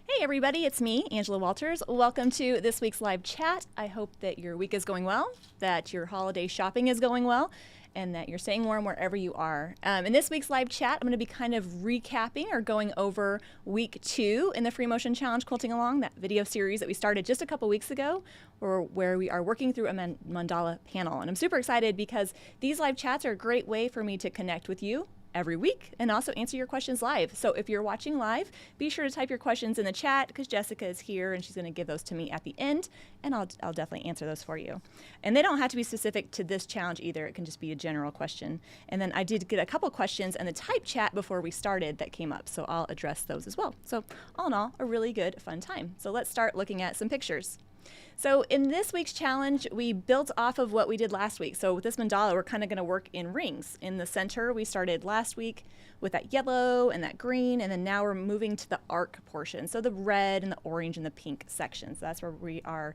Hey everybody, it's me, Angela Walters. Welcome to this week's live chat. I hope that your week is going well, that your holiday shopping is going well, and that you're staying warm wherever you are. In this week's live chat, I'm going to be kind of recapping or going over week 2 in the Free Motion Challenge Quilting Along, that video series that we started just a couple weeks ago, where we are working through a mandala panel. And I'm super excited because these live chats are a great way for me to connect with you every week and also answer your questions live. So if you're watching live, be sure to type your questions in the chat because Jessica is here and she's going to give those to me at the end, and I'll definitely answer those for you. And they don't have to be specific to this challenge either. It can just be a general question. And then I did get a couple questions in the type chat before we started that came up, so I'll address those as well. So all in all, a really good, fun time. So let's start looking at some pictures. So in this week's challenge, we built off of what we did last week. So with this mandala, we're kind of going to work in rings. In the center, we started last week with that yellow and that green, and then now we're moving to the arc portion. So the red and the orange and the pink sections. That's where we are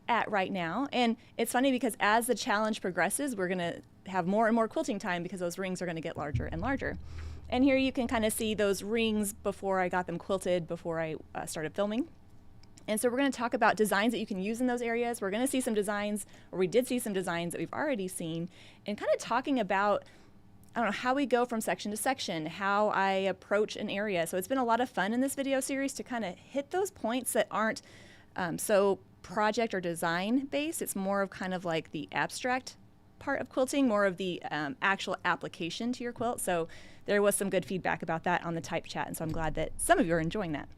at right now. And it's funny because as the challenge progresses, we're going to have more and more quilting time because those rings are going to get larger and larger. And here you can kind of see those rings before I got them quilted, before I started filming. And so we're going to talk about designs that you can use in those areas. We're going to see some designs, or we did see some designs that we've already seen, and kind of talking about, I don't know, how we go from section to section, how I approach an area. So it's been a lot of fun in this video series to kind of hit those points that aren't so project or design based. It's more of kind of like the abstract part of quilting, more of the actual application to your quilt. So there was some good feedback about that on the type chat, and so I'm glad that some of you are enjoying that.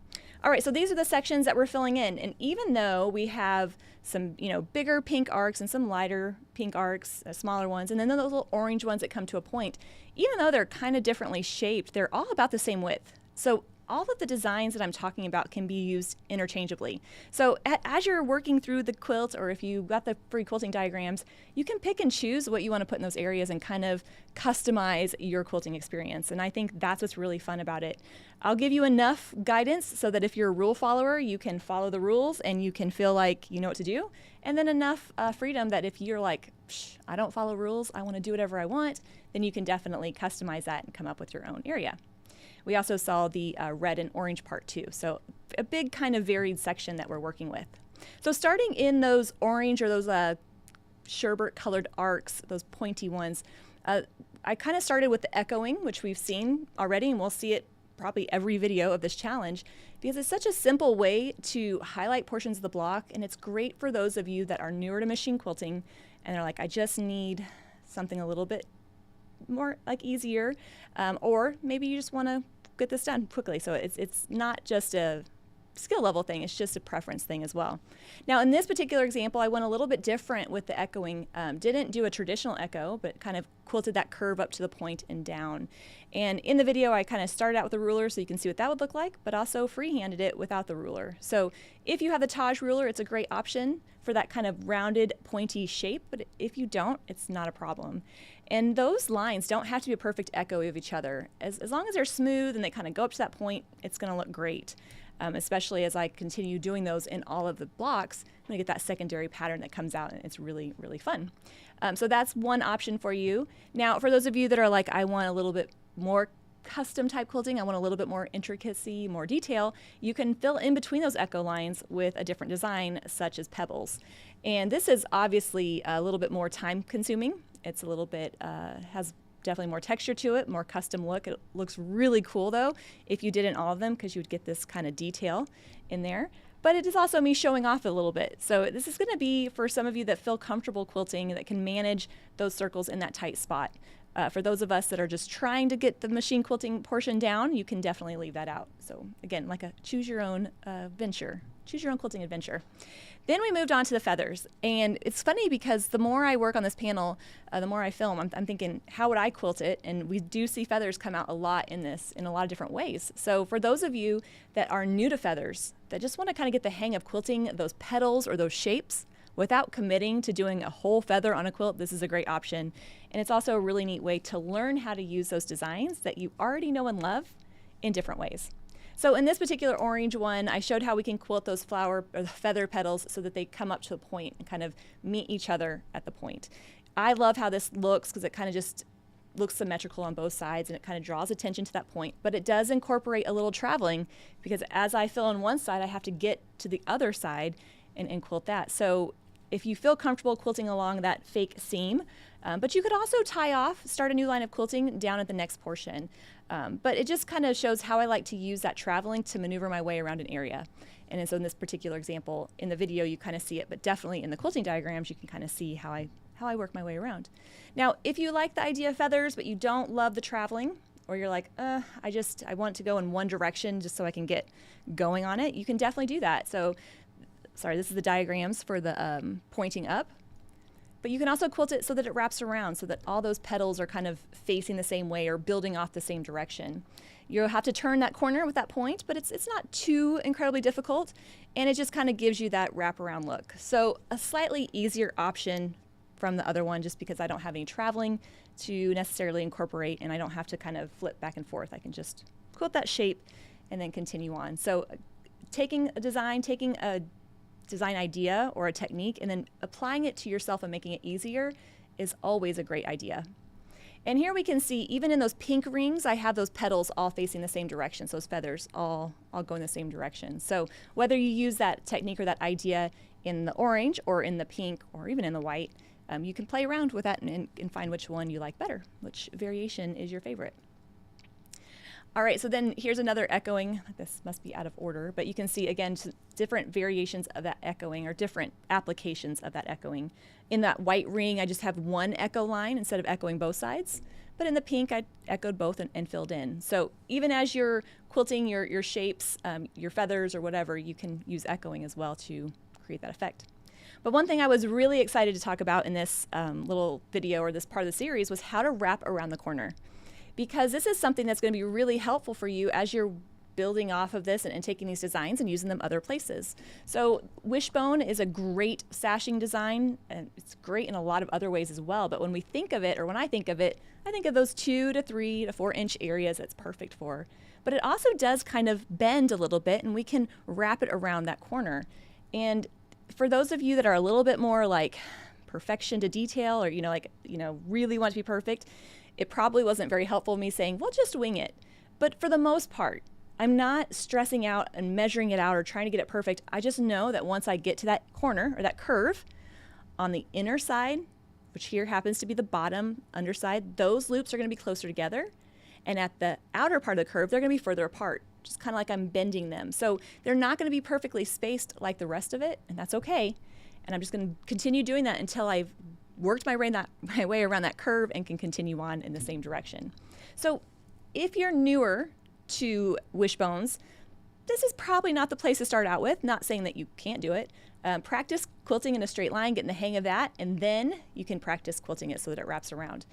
All right, so these are the sections that we're filling in, and even though we have some, bigger pink arcs and some lighter pink arcs, smaller ones, and then those little orange ones that come to a point, even though they're kind of differently shaped, they're all about the same width. So all of the designs that I'm talking about can be used interchangeably. So as you're working through the quilt, or if you got the free quilting diagrams, you can pick and choose what you want to put in those areas and kind of customize your quilting experience. And I think that's what's really fun about it. I'll give you enough guidance so that if you're a rule follower, you can follow the rules and you can feel like you know what to do. And then enough freedom that if you're like, I don't follow rules, I want to do whatever I want, then you can definitely customize that and come up with your own area. We also saw the red and orange part too. So a big kind of varied section that we're working with. So starting in those orange or those sherbet colored arcs, those pointy ones, I kind of started with the echoing, which we've seen already, and we'll see it probably every video of this challenge, because it's such a simple way to highlight portions of the block, and it's great for those of you that are newer to machine quilting and they're like, I just need something a little bit more like easier, or maybe you just want to get this done quickly. So it's not just a skill level thing, it's just a preference thing as well. Now in this particular example, I went a little bit different with the echoing. Didn't do a traditional echo, but kind of quilted that curve up to the point and down. And in the video, I kind of started out with a ruler so you can see what that would look like, but also freehanded it without the ruler. So if you have the Taj ruler, it's a great option for that kind of rounded, pointy shape, but if you don't, it's not a problem. And those lines don't have to be a perfect echo of each other. As long as they're smooth and they kind of go up to that point, it's going to look great. Especially as I continue doing those in all of the blocks, I'm going to get that secondary pattern that comes out, and it's really, really fun. So that's one option for you. Now, for those of you that are like, I want a little bit more custom type quilting, I want a little bit more intricacy, more detail, you can fill in between those echo lines with a different design, such as pebbles. And this is obviously a little bit more time consuming. It's a little bit, has definitely more texture to it, more custom look. It looks really cool though if you did in all of them, because you would get this kind of detail in there. But it is also me showing off a little bit. So this is going to be for some of you that feel comfortable quilting, that can manage those circles in that tight spot. For those of us that are just trying to get the machine quilting portion down, you can definitely leave that out. So again, like a choose your own venture, choose your own quilting adventure. Then we moved on to the feathers, and it's funny because the more I work on this panel, the more I film, I'm thinking, how would I quilt it? And we do see feathers come out a lot in this, in a lot of different ways. So for those of you that are new to feathers, that just want to kind of get the hang of quilting those petals or those shapes without committing to doing a whole feather on a quilt, this is a great option. And it's also a really neat way to learn how to use those designs that you already know and love in different ways. So in this particular orange one, I showed how we can quilt those flower or the feather petals so that they come up to a point and kind of meet each other at the point. I love how this looks because it kind of just looks symmetrical on both sides, and it kind of draws attention to that point. But it does incorporate a little traveling, because as I fill on one side, I have to get to the other side and quilt that. So if you feel comfortable quilting along that fake seam, but you could also tie off, start a new line of quilting down at the next portion. But it just kind of shows how I like to use that traveling to maneuver my way around an area. And so in this particular example, in the video, you kind of see it, but definitely in the quilting diagrams, you can kind of see how I work my way around. Now, if you like the idea of feathers, but you don't love the traveling, or you're like, I want to go in one direction just so I can get going on it, you can definitely do that. So, sorry, this is the diagrams for the pointing up. But you can also quilt it so that it wraps around, so that all those petals are kind of facing the same way or building off the same direction. You'll have to turn that corner with that point, but it's not too incredibly difficult, and it just kind of gives you that wraparound look. So a slightly easier option from the other one, just because I don't have any traveling to necessarily incorporate, and I don't have to kind of flip back and forth. I can just quilt that shape and then continue on. So taking a design idea or a technique and then applying it to yourself and making it easier is always a great idea. And here we can see, even in those pink rings, I have those petals all facing the same direction. So those feathers all go in the same direction. So whether you use that technique or that idea in the orange or in the pink or even in the white, you can play around with that and find which one you like better, which variation is your favorite. All right, so then here's another echoing. This must be out of order, but you can see, again, different variations of that echoing or different applications of that echoing. In that white ring, I just have one echo line instead of echoing both sides. But in the pink, I echoed both and filled in. So even as you're quilting your shapes, your feathers or whatever, you can use echoing as well to create that effect. But one thing I was really excited to talk about in this little video or this part of the series was how to wrap around the corner. Because this is something that's going to be really helpful for you as you're building off of this and taking these designs and using them other places. So wishbone is a great sashing design, and it's great in a lot of other ways as well. But when we think of it, or when I think of it, I think of those 2 to 3 to 4 inch areas it's perfect for. But it also does kind of bend a little bit, and we can wrap it around that corner. And for those of you that are a little bit more like perfection to detail, or really want to be perfect, it probably wasn't very helpful me saying, well, just wing it. But for the most part, I'm not stressing out and measuring it out or trying to get it perfect. I just know that once I get to that corner or that curve on the inner side, which here happens to be the bottom underside, those loops are going to be closer together. And at the outer part of the curve, they're going to be further apart, just kind of like I'm bending them. So they're not going to be perfectly spaced like the rest of it, and that's okay. And I'm just going to continue doing that until I've worked my way around that curve and can continue on in the same direction. So if you're newer to wishbones, this is probably not the place to start out with. Not saying that you can't do it. Practice quilting in a straight line, getting the hang of that, and then you can practice quilting it so that it wraps around.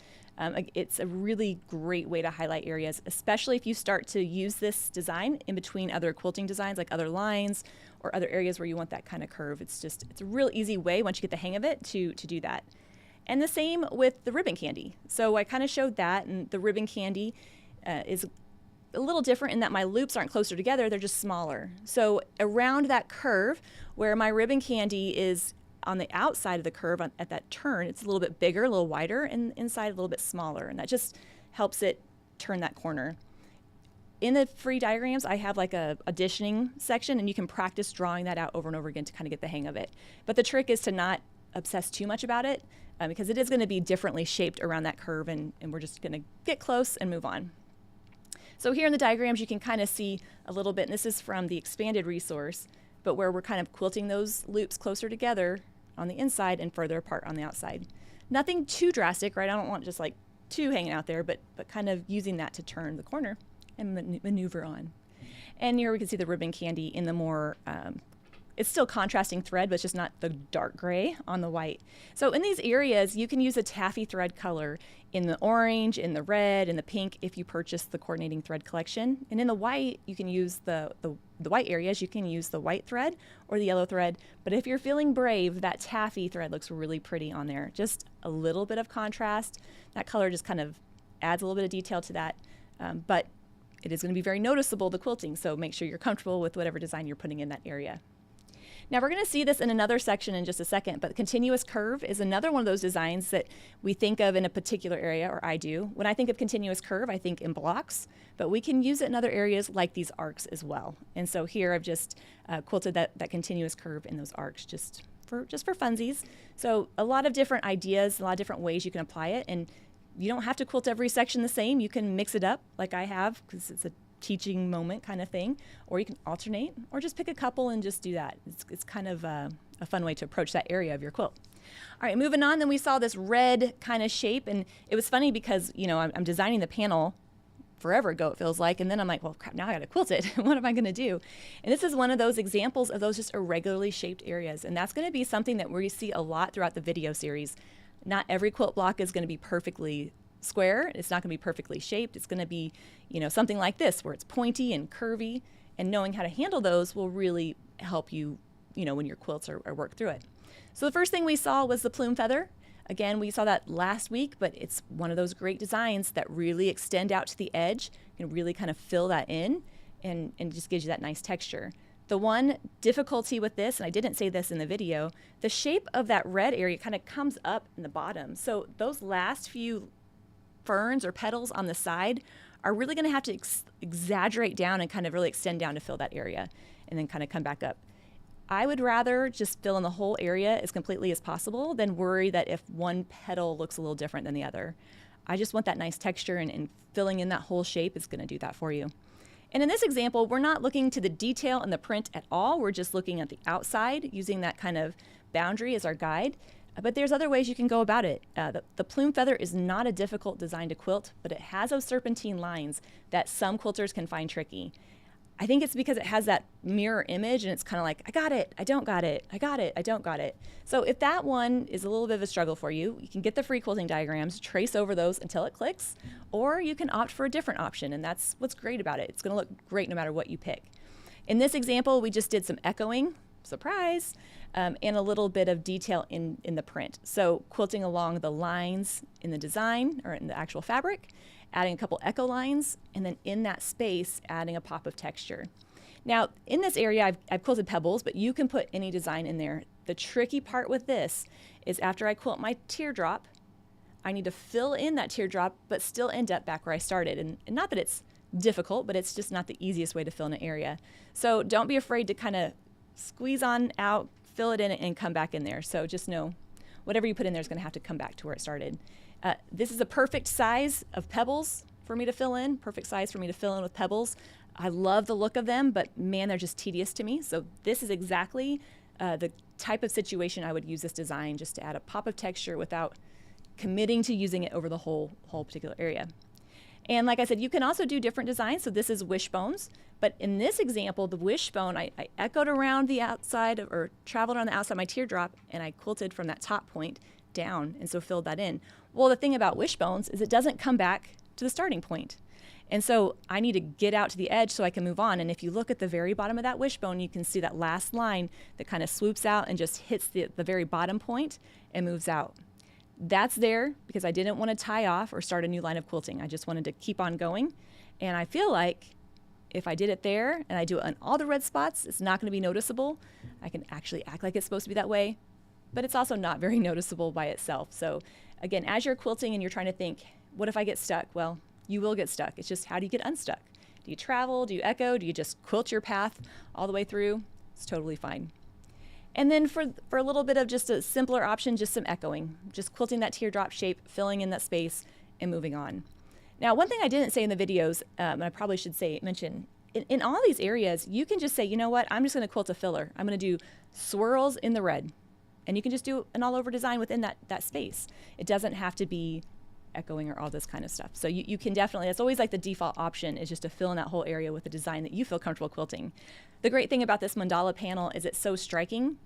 It's a really great way to highlight areas, especially if you start to use this design in between other quilting designs, like other lines or other areas where you want that kind of curve. It's a real easy way, once you get the hang of it, to do that. And the same with the ribbon candy. So I kind of showed that, and the ribbon candy is a little different in that my loops aren't closer together, they're just smaller. So around that curve, where my ribbon candy is on the outside of the curve at that turn, it's a little bit bigger, a little wider, and inside a little bit smaller, and that just helps it turn that corner. In the free diagrams, I have like a additioning section, and you can practice drawing that out over and over again to kind of get the hang of it. But the trick is to not obsess too much about it, because it is going to be differently shaped around that curve, and we're just going to get close and move on. So here in the diagrams, you can kind of see a little bit, and this is from the expanded resource, but where we're kind of quilting those loops closer together on the inside and further apart on the outside. Nothing too drastic, right? I don't want just like 2 hanging out there, but kind of using that to turn the corner and maneuver on. And here we can see the ribbon candy in the more it's still contrasting thread, but it's just not the dark gray on the white. So in these areas, you can use a taffy thread color in the orange, in the red, in the pink if you purchase the coordinating thread collection. And in the white, you can use the white areas, you can use the white thread or the yellow thread. But if you're feeling brave, that taffy thread looks really pretty on there. Just a little bit of contrast. That color just kind of adds a little bit of detail to that. But it is going to be very noticeable, the quilting, so make sure you're comfortable with whatever design you're putting in that area. Now we're going to see this in another section in just a second, but continuous curve is another one of those designs that we think of in a particular area, or I do. When I think of continuous curve, I think in blocks, but we can use it in other areas like these arcs as well. And so here I've just quilted that continuous curve in those arcs just for funsies. So a lot of different ideas, a lot of different ways you can apply it, and you don't have to quilt every section the same. You can mix it up like I have, because it's a teaching moment kind of thing, or you can alternate, or just pick a couple and just do that. It's kind of a fun way to approach that area of your quilt. All right, moving on, then we saw this red kind of shape, and it was funny because, you know, I'm designing the panel forever ago, it feels like, and then I'm like, well, crap, now I got to quilt it. What am I going to do? And this is one of those examples of those just irregularly shaped areas, and that's going to be something that we see a lot throughout the video series. Not every quilt block is going to be perfectly square. It's not going to be perfectly shaped. It's going to be, you know, something like this where it's pointy and curvy, and knowing how to handle those will really help you, you know, when your quilts are work through it. So the first thing we saw was the plume feather. Again, we saw that last week, but it's one of those great designs that really extend out to the edge and really kind of fill that in and just gives you that nice texture. The one difficulty with this, and I didn't say this in the video, the shape of that red area kind of comes up in the bottom. So those last few ferns or petals on the side are really going to have to exaggerate down and kind of really extend down to fill that area and then kind of come back up. I would rather just fill in the whole area as completely as possible than worry that if one petal looks a little different than the other. I just want that nice texture, and filling in that whole shape is going to do that for you. And in this example, we're not looking to the detail in the print at all. We're just looking at the outside, using that kind of boundary as our guide. But there's other ways you can go about it. The plume feather is not a difficult design to quilt, but it has those serpentine lines that some quilters can find tricky. I think it's because it has that mirror image, and it's kind of like, I got it, I don't got it, I got it, I don't got it. So if that one is a little bit of a struggle for you, you can get the free quilting diagrams, trace over those until it clicks, or you can opt for a different option, and that's what's great about it. It's going to look great no matter what you pick. In this example, we just did some echoing, surprise, and a little bit of detail in the print. So quilting along the lines in the design or in the actual fabric, adding a couple echo lines, and then in that space, adding a pop of texture. Now, in this area, I've quilted pebbles, but you can put any design in there. The tricky part with this is after I quilt my teardrop, I need to fill in that teardrop, but still end up back where I started. And not that it's difficult, but it's just not the easiest way to fill in an area. So don't be afraid to kind of squeeze on out, fill it in, and come back in there. So just know whatever you put in there is going to have to come back to where it started. This is a perfect size of pebbles for me to fill in, perfect size for me to fill in with pebbles. I love the look of them, but man, they're just tedious to me. So this is exactly the type of situation I would use this design, just to add a pop of texture without committing to using it over the whole particular area. And like I said, you can also do different designs. So this is wishbones, but in this example, the wishbone, I echoed around the outside or traveled around the outside of my teardrop, and I quilted from that top point down, and so filled that in. Well, the thing about wishbones is it doesn't come back to the starting point. And so I need to get out to the edge so I can move on. And if you look at the very bottom of that wishbone, you can see that last line that kind of swoops out and just hits the very bottom point and moves out. That's there because I didn't want to tie off or start a new line of quilting. I just wanted to keep on going. And I feel like if I did it there and I do it on all the red spots, it's not going to be noticeable. I can actually act like it's supposed to be that way, but it's also not very noticeable by itself. So again, as you're quilting and you're trying to think, what if I get stuck? Well, you will get stuck. It's just, how do you get unstuck? Do you travel? Do you echo? Do you just quilt your path all the way through? It's totally fine. And then for a little bit of just a simpler option, just some echoing, just quilting that teardrop shape, filling in that space, and moving on. Now, one thing I didn't say in the videos, and I probably should mention, in all these areas, you can just say, you know what, I'm just going to quilt a filler. I'm going to do swirls in the red. And you can just do an all-over design within that space. It doesn't have to be echoing or all this kind of stuff. So you can definitely, that's always like the default option, is just to fill in that whole area with a design that you feel comfortable quilting. The great thing about this mandala panel is it's so striking.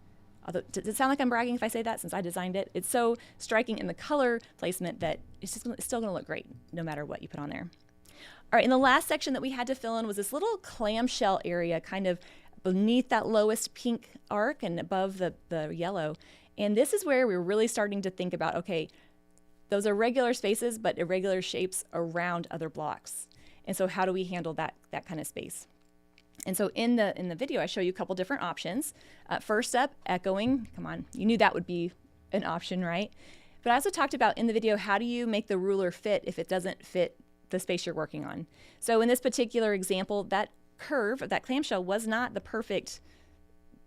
Although, does it sound like I'm bragging if I say that, since I designed it? It's so striking in the color placement that it's still going to look great no matter what you put on there. All right, and the last section that we had to fill in was this little clamshell area kind of beneath that lowest pink arc and above the yellow. And this is where we're really starting to think about, okay, those are regular spaces, but irregular shapes around other blocks. And so how do we handle that kind of space? And so in the video, I show you a couple different options. First up, echoing. Come on, you knew that would be an option, right? But I also talked about in the video, how do you make the ruler fit if it doesn't fit the space you're working on? So in this particular example, that curve of that clamshell was not the perfect,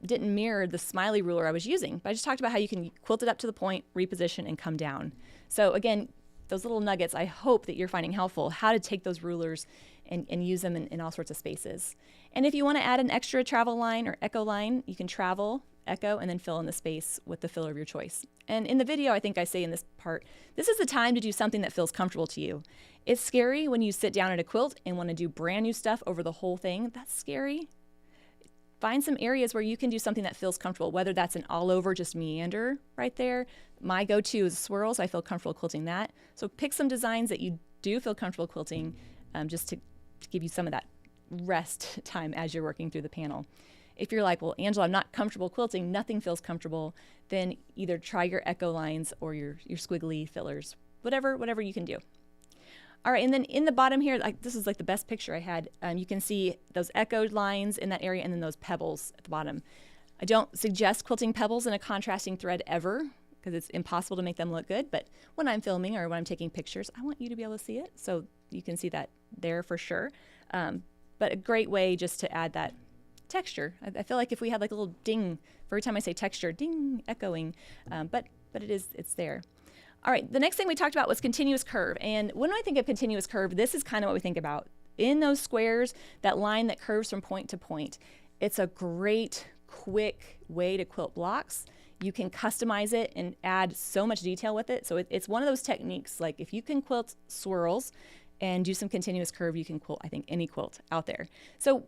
didn't mirror the smiley ruler I was using. But I just talked about how you can quilt it up to the point, reposition, and come down. So again, those little nuggets, I hope that you're finding helpful, how to take those rulers and use them in all sorts of spaces. And if you want to add an extra travel line or echo line, you can travel, echo, and then fill in the space with the filler of your choice. And in the video, I think I say in this part, this is the time to do something that feels comfortable to you. It's scary when you sit down at a quilt and want to do brand new stuff over the whole thing. That's scary. Find some areas where you can do something that feels comfortable, whether that's an all over just meander right there. My go-to is swirls. I feel comfortable quilting that. So pick some designs that you do feel comfortable quilting, just to give you some of that rest time as you're working through the panel. If you're like, well, Angela, I'm not comfortable quilting, nothing feels comfortable, then either try your echo lines or your squiggly fillers, whatever you can do. All right, and then in the bottom here, this is like the best picture I had. You can see those echoed lines in that area and then those pebbles at the bottom. I don't suggest quilting pebbles in a contrasting thread ever because it's impossible to make them look good, but when I'm filming or when I'm taking pictures, I want you to be able to see it, so you can see that there for sure. But a great way just to add that texture. I feel like if we had like a little ding for every time I say texture, ding, echoing, but it's there. All right, the next thing we talked about was continuous curve. And when I think of continuous curve, this is kind of what we think about. In those squares, that line that curves from point to point, it's a great, quick way to quilt blocks. You can customize it and add so much detail with it. So it's one of those techniques, like if you can quilt swirls and do some continuous curve, you can quilt, I think, any quilt out there. So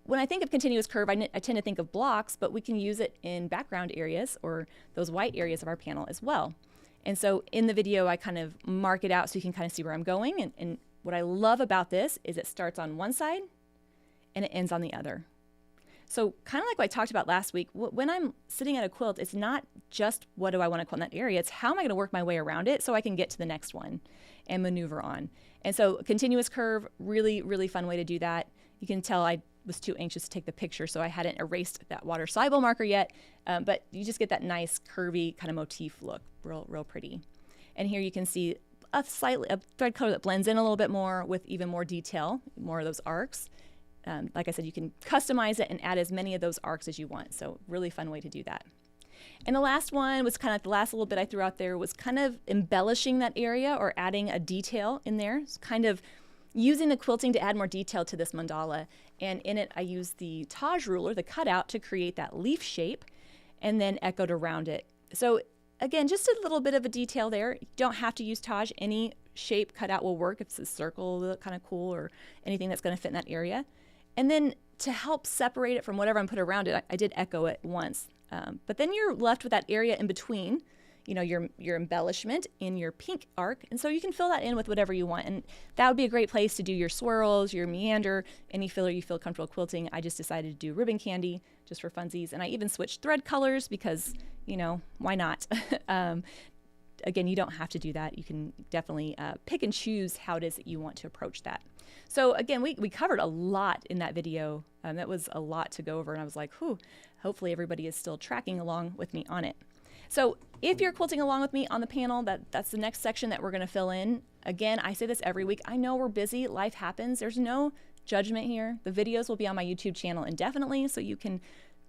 when I think of continuous curve, I tend to think of blocks, but we can use it in background areas or those white areas of our panel as well. And so in the video, I kind of mark it out so you can kind of see where I'm going. And what I love about this is it starts on one side and it ends on the other. So kind of like what I talked about last week, when I'm sitting at a quilt, it's not just what do I want to quilt in that area, it's how am I going to work my way around it so I can get to the next one and maneuver on. And so continuous curve, really, really fun way to do that. You can tell I was too anxious to take the picture, so I hadn't erased that water soluble marker yet, but you just get that nice curvy kind of motif look, real pretty. And here you can see a thread color that blends in a little bit more with even more detail, more of those arcs. Like I said, you can customize it and add as many of those arcs as you want, so really fun way to do that. And the last one was kind of the last little bit I threw out there was kind of embellishing that area or adding a detail in there. It's kind of using the quilting to add more detail to this mandala. And in it, I used the Taj ruler, the cutout, to create that leaf shape and then echoed around it. So again, just a little bit of a detail there. You don't have to use Taj. Any shape cutout will work. If it's a circle, it'll look kind of cool, or anything that's going to fit in that area. And then to help separate it from whatever I'm put around it, I did echo it once. But then you're left with that area in between, you know, your embellishment in your pink arc, and so you can fill that in with whatever you want, and that would be a great place to do your swirls, your meander, any filler you feel comfortable quilting. I just decided to do ribbon candy just for funsies, and I even switched thread colors because, you know, why not? Again, you don't have to do that. You can definitely pick and choose how it is that you want to approach that. So again, we covered a lot in that video. That was a lot to go over, and I was like, whew, hopefully everybody is still tracking along with me on it. So if you're quilting along with me on the panel, that's the next section that we're going to fill in. Again, I say this every week. I know we're busy. Life happens. There's no judgment here. The videos will be on my YouTube channel indefinitely, so you can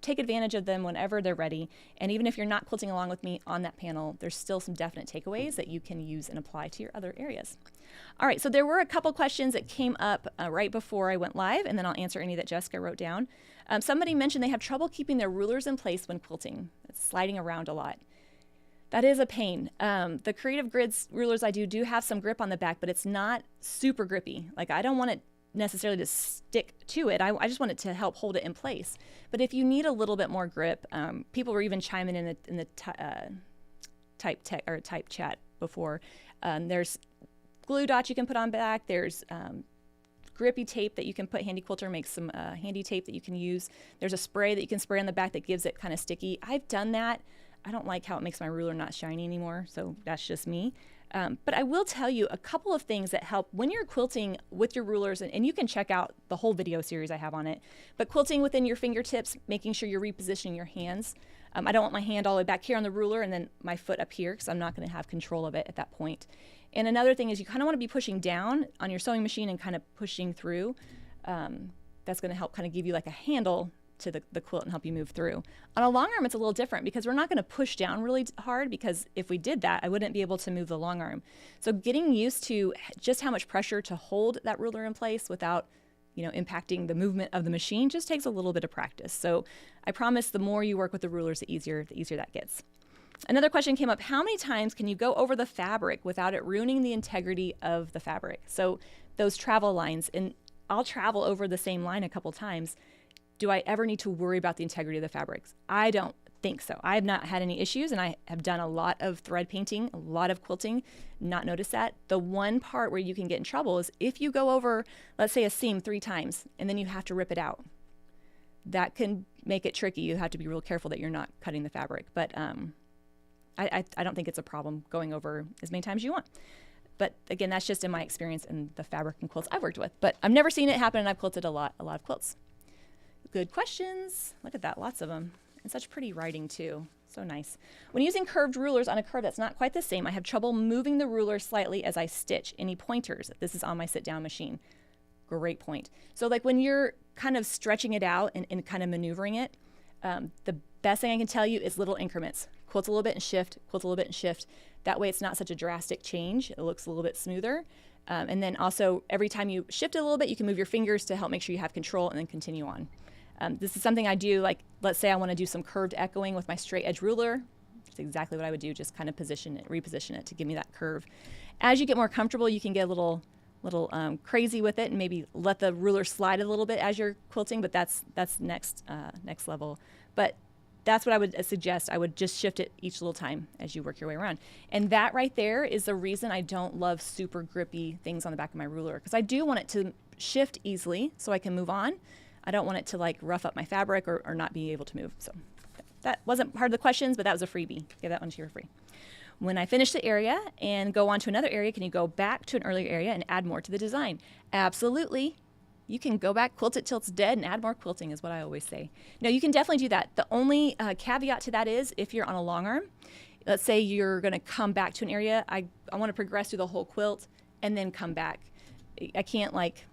take advantage of them whenever they're ready. And even if you're not quilting along with me on that panel, there's still some definite takeaways that you can use and apply to your other areas. All right, so there were a couple questions that came up right before I went live, and then I'll answer any that Jessica wrote down. Somebody mentioned they have trouble keeping their rulers in place when quilting. It's sliding around a lot. That is a pain. The Creative Grids rulers I do have some grip on the back, but it's not super grippy. Like, I don't want it necessarily to stick to it. I just want it to help hold it in place. But if you need a little bit more grip, people were even chiming in the type chat before. There's glue dots you can put on back. There's grippy tape that you can put. Handy Quilter makes some handy tape that you can use. There's a spray that you can spray on the back that gives it kind of sticky. I've done that. I don't like how it makes my ruler not shiny anymore, so that's just me. But I will tell you a couple of things that help when you're quilting with your rulers, and you can check out the whole video series I have on it. But quilting within your fingertips, making sure you're repositioning your hands. I don't want my hand all the way back here on the ruler and then my foot up here because I'm not going to have control of it at that point. And another thing is you kind of want to be pushing down on your sewing machine and kind of pushing through. That's going to help kind of give you like a handle to the quilt and help you move through. On a long arm, it's a little different because we're not going to push down really hard, because if we did that, I wouldn't be able to move the long arm. So getting used to just how much pressure to hold that ruler in place without, impacting the movement of the machine just takes a little bit of practice. So I promise the more you work with the rulers, the easier that gets. Another question came up: how many times can you go over the fabric without it ruining the integrity of the fabric? So those travel lines, and I'll travel over the same line a couple times. Do I ever need to worry about the integrity of the fabrics? I don't think so. I have not had any issues, and I have done a lot of thread painting, a lot of quilting, not noticed that. The one part where you can get in trouble is if you go over, let's say, a seam 3 times, and then you have to rip it out. That can make it tricky. You have to be real careful that you're not cutting the fabric. But I don't think it's a problem going over as many times as you want. But again, that's just in my experience in the fabric and quilts I've worked with. But I've never seen it happen, and I've quilted a lot of quilts. Good questions. Look at that, lots of them. And such pretty writing too. So nice. When using curved rulers on a curve that's not quite the same, I have trouble moving the ruler slightly as I stitch. Any pointers? This is on my sit-down machine. Great point. So like when you're kind of stretching it out and kind of maneuvering it, the best thing I can tell you is little increments. Quilt a little bit and shift, quilt a little bit and shift. That way it's not such a drastic change. It looks a little bit smoother. And then also every time you shift it a little bit, you can move your fingers to help make sure you have control and then continue on. This is something I do, like, let's say I want to do some curved echoing with my straight edge ruler. That's exactly what I would do, just kind of reposition it to give me that curve. As you get more comfortable, you can get a little crazy with it and maybe let the ruler slide a little bit as you're quilting, but that's next level. But that's what I would suggest. I would just shift it each little time as you work your way around. And that right there is the reason I don't love super grippy things on the back of my ruler, because I do want it to shift easily so I can move on. I don't want it to like rough up my fabric or not be able to move. So that wasn't part of the questions, but that was a freebie. Give that one to you for free. When I finish the area and go on to another area, can you go back to an earlier area and add more to the design? Absolutely. You can go back, quilt it till it's dead, and add more quilting is what I always say. No, you can definitely do that. The only caveat to that is if you're on a long arm, let's say you're going to come back to an area, I want to progress through the whole quilt and then come back. I can't like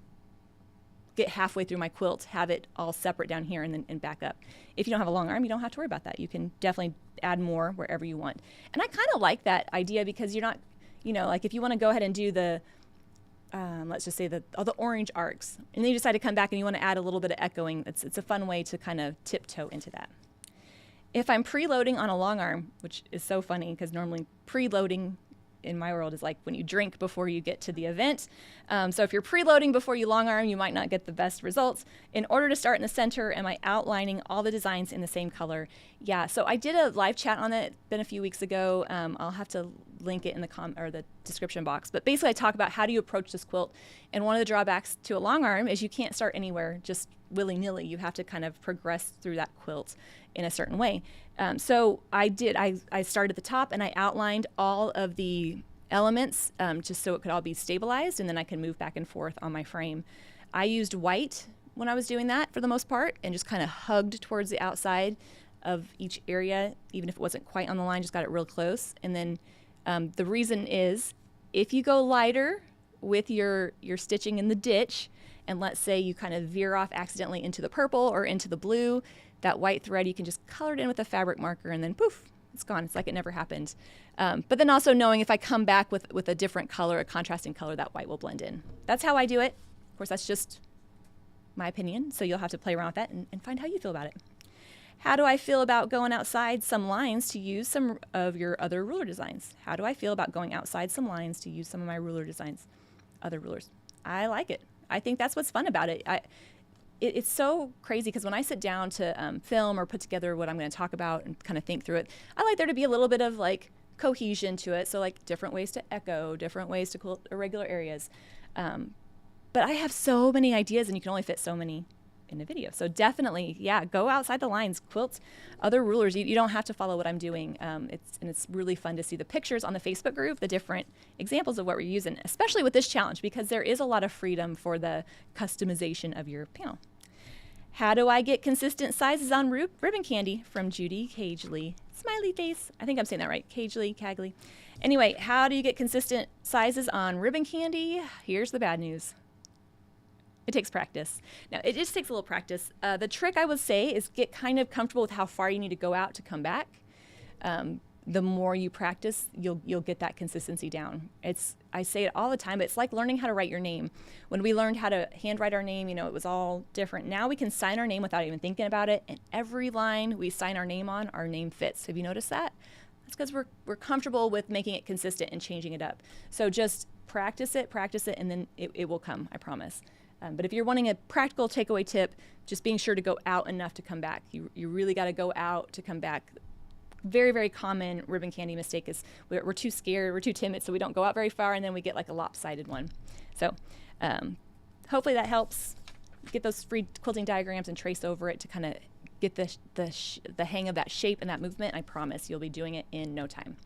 get halfway through my quilt, have it all separate down here and back up. If you don't have a long arm, you don't have to worry about that. You can definitely add more wherever you want. And I kind of like that idea because you're not, like if you want to go ahead and do the, let's just say the orange arcs, and then you decide to come back and you want to add a little bit of echoing, it's a fun way to kind of tiptoe into that. If I'm preloading on a long arm, which is so funny because normally preloading in my world is like when you drink before you get to the event. So if you're preloading before you long arm, you might not get the best results. In order to start in the center, am I outlining all the designs in the same color? Yeah, so I did a live chat on it, been a few weeks ago. I'll have to link it in the description box. But basically I talk about how do you approach this quilt. And one of the drawbacks to a long arm is you can't start anywhere just willy-nilly. You have to kind of progress through that quilt in a certain way. So I started at the top and I outlined all of the elements just so it could all be stabilized, and then I can move back and forth on my frame. I used white when I was doing that for the most part and just kind of hugged towards the outside of each area, even if it wasn't quite on the line, just got it real close. And then the reason is if you go lighter with your stitching in the ditch, and let's say you kind of veer off accidentally into the purple or into the blue, that white thread, you can just color it in with a fabric marker and then poof, it's gone. It's like it never happened. But then also knowing if I come back with a different color, a contrasting color, that white will blend in. That's how I do it. Of course, that's just my opinion, so you'll have to play around with that and find how you feel about it. How do I feel about going outside some lines to use some of your other ruler designs? How do I feel about going outside some lines to use some of my ruler designs, other rulers? I like it. I think that's what's fun about it. It's so crazy because when I sit down to film or put together what I'm going to talk about and kind of think through it, I like there to be a little bit of like cohesion to it. So like different ways to echo, different ways to quilt irregular areas. But I have so many ideas and you can only fit so many in a video. So definitely, yeah, go outside the lines, quilt other rulers. You don't have to follow what I'm doing. It's really fun to see the pictures on the Facebook group, the different examples of what we're using, especially with this challenge, because there is a lot of freedom for the customization of your panel. How do I get consistent sizes on ribbon candy? From Judy Cageley. Smiley face. I think I'm saying that right. Cagley. Anyway, how do you get consistent sizes on ribbon candy? Here's the bad news. It takes practice. Now, it just takes a little practice. The trick I would say is get kind of comfortable with how far you need to go out to come back. The more you practice, you'll get that consistency down. I say it all the time, but it's like learning how to write your name. When we learned how to handwrite our name, it was all different. Now we can sign our name without even thinking about it, and every line we sign our name on, our name fits. Have you noticed that? That's because we're comfortable with making it consistent and changing it up. So just practice it, and then it will come, I promise. But if you're wanting a practical takeaway tip, just being sure to go out enough to come back. You really got to go out to come back. Very, very common ribbon candy mistake is we're too scared, we're too timid, so we don't go out very far, and then we get like a lopsided one. So hopefully that helps. Get those free quilting diagrams and trace over it to kind of get the hang of that shape and that movement. I promise you'll be doing it in no time.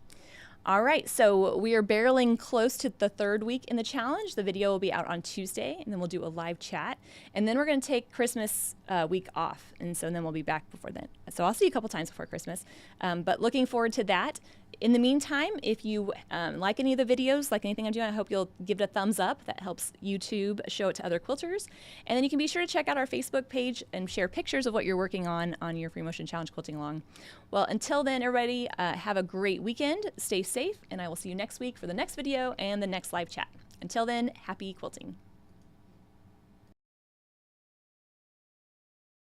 All right, so we are barreling close to the third week in the challenge. The video will be out on Tuesday, and then we'll do a live chat. And then we're going to take Christmas week off, and so then we'll be back before then. So I'll see you a couple times before Christmas, but looking forward to that. In the meantime, if you like any of the videos, like anything I'm doing, I hope you'll give it a thumbs up. That helps YouTube show it to other quilters. And then you can be sure to check out our Facebook page and share pictures of what you're working on your Free Motion Challenge Quilting Along. Well, until then, everybody, have a great weekend. Stay safe, and I will see you next week for the next video and the next live chat. Until then, happy quilting.